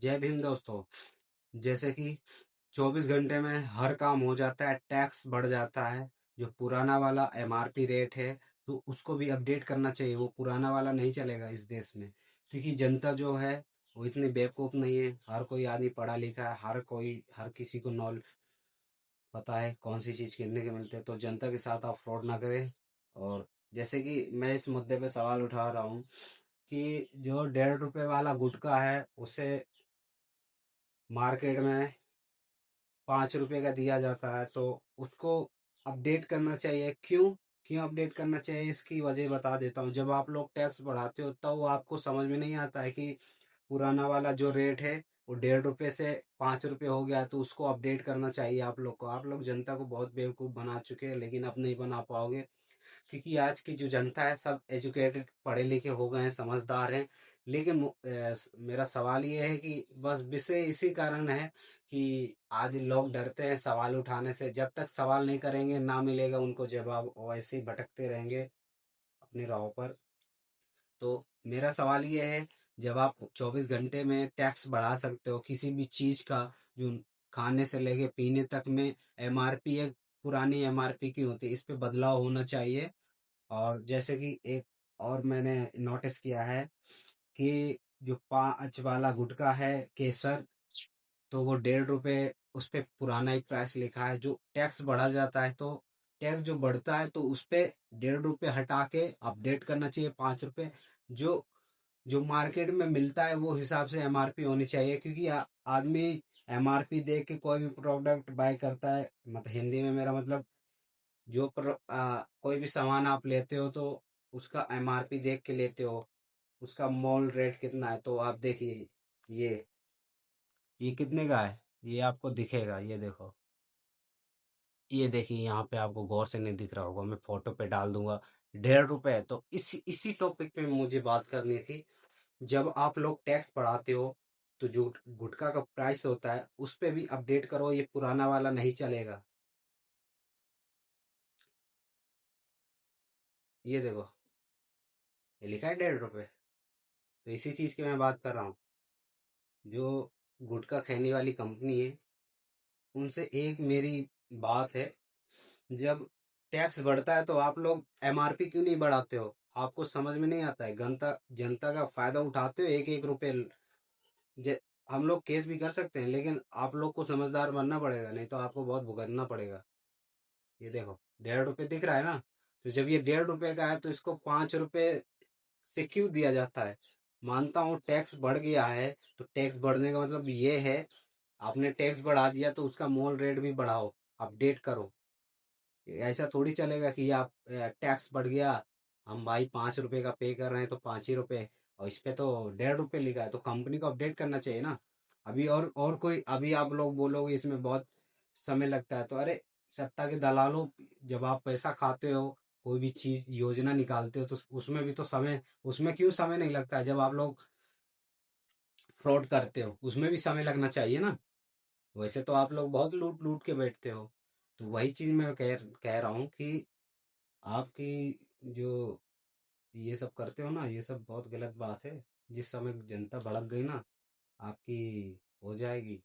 जय भीम दोस्तों। जैसे कि 24 घंटे में हर काम हो जाता है, टैक्स बढ़ जाता है। जो पुराना वाला एमआरपी रेट है तो उसको भी अपडेट करना चाहिए। वो पुराना वाला नहीं चलेगा इस देश में, क्योंकि जनता जो है वो इतनी बेवकूफ़ नहीं है। हर कोई आदमी पढ़ा लिखा है, हर किसी को नॉल पता है कौन सी चीज़ कितने के मिलते हैं। तो जनता के साथ आप फ्रॉड ना करें। और जैसे कि मैं इस मुद्दे पे सवाल उठा रहा हूँ कि जो 1.5 रुपए वाला गुटखा है उसे मार्केट में 5 रुपए का दिया जाता है, तो उसको अपडेट करना चाहिए। क्यों क्यों अपडेट करना चाहिए, इसकी वजह बता देता हूँ। जब आप लोग टैक्स बढ़ाते हो तब वो आपको समझ में नहीं आता है कि पुराना वाला जो रेट है वो 1.5 रुपए से 5 रुपए हो गया, तो उसको अपडेट करना चाहिए आप लोग को। आप लोग जनता को बहुत बेवकूफ़ बना चुके हैं, लेकिन अब नहीं बना पाओगे, क्योंकि आज की जो जनता है सब एजुकेटेड, पढ़े लिखे हो गए हैं, समझदार हैं। लेकिन मेरा सवाल ये है कि बस विषय इसी कारण है कि आज लोग डरते हैं सवाल उठाने से। जब तक सवाल नहीं करेंगे ना मिलेगा उनको जवाब, वैसे ही भटकते रहेंगे अपनी राहों पर। तो मेरा सवाल ये है, जब आप 24 घंटे में टैक्स बढ़ा सकते हो किसी भी चीज़ का, जो खाने से लेके पीने तक में एमआरपी एक पुरानी एमआरपी की होती है, इस पे बदलाव होना चाहिए। और जैसे कि एक और मैंने नोटिस किया है कि जो 5 वाला गुटखा है केसर, तो वो 1.5 रुपए उस पे पुराना ही प्राइस लिखा है। जो टैक्स बढ़ा जाता है तो टैक्स जो बढ़ता है तो उस पे 1.5 रुपए हटा के अपडेट करना चाहिए 5 रुपए। जो जो मार्केट में मिलता है वो हिसाब से एमआरपी होनी चाहिए, क्योंकि आदमी एमआरपी देख के कोई भी प्रोडक्ट बाय करता है। मतलब हिंदी में मेरा मतलब, कोई भी सामान आप लेते हो तो उसका एमआरपी देख के लेते हो, उसका मॉल रेट कितना है। तो आप देखिए, ये ये कितने का है, ये आपको दिखेगा। ये देखो, ये देखिए, यहाँ पे आपको गौर से नहीं दिख रहा होगा, मैं फोटो पे डाल दूंगा। 1.5 रुपए है। तो इसी टॉपिक पे मुझे बात करनी थी। जब आप लोग टैक्स बढ़ाते हो तो जो गुटखा का प्राइस होता है उस पे भी अपडेट करो, ये पुराना वाला नहीं चलेगा। ये देखो, ये लिखा है 1.5 रुपए। तो इसी चीज़ की मैं बात कर रहा हूँ। जो गुटखा खैनी वाली कंपनी है, उनसे एक मेरी बात है, जब टैक्स बढ़ता है तो आप लोग एमआरपी क्यों नहीं बढ़ाते हो? आपको समझ में नहीं आता है। जनता जनता का फायदा उठाते हो एक एक रुपए। जे- हम लोग केस भी कर सकते हैं, लेकिन आप लोग को समझदार बनना पड़ेगा, नहीं तो आपको बहुत भुगतना पड़ेगा। ये देखो, 1.5 रुपए दिख रहा है ना? तो जब ये 1.5 रुपए का है तो इसको 5 रुपए से क्यों दिया जाता है? मानता हूँ टैक्स बढ़ गया है, तो टैक्स बढ़ने का मतलब ये है, आपने टैक्स बढ़ा दिया तो उसका मोल रेट भी बढ़ाओ, अपडेट करो। ऐसा थोड़ी चलेगा कि आप टैक्स बढ़ गया, हम भाई 5 रुपए का पे कर रहे हैं तो 5 ही रुपए, और इस पे तो 1.5 रुपए लिखा है, तो कंपनी को अपडेट करना चाहिए ना। अभी और कोई, अभी आप लोग बोलोगे इसमें बहुत समय लगता है, तो अरे सत्ता के दलालों, जब आप पैसा खाते हो, कोई भी चीज योजना निकालते हो तो उसमें भी तो समय, उसमें क्यों समय नहीं लगता है? जब आप लोग फ्रॉड करते हो उसमें भी समय लगना चाहिए ना। वैसे तो आप लोग बहुत लूट लूट के बैठते हो। तो वही चीज मैं कह रहा हूँ कि आपकी जो ये सब करते हो ना, ये सब बहुत गलत बात है। जिस समय जनता भड़क गई ना, आपकी हो जाएगी।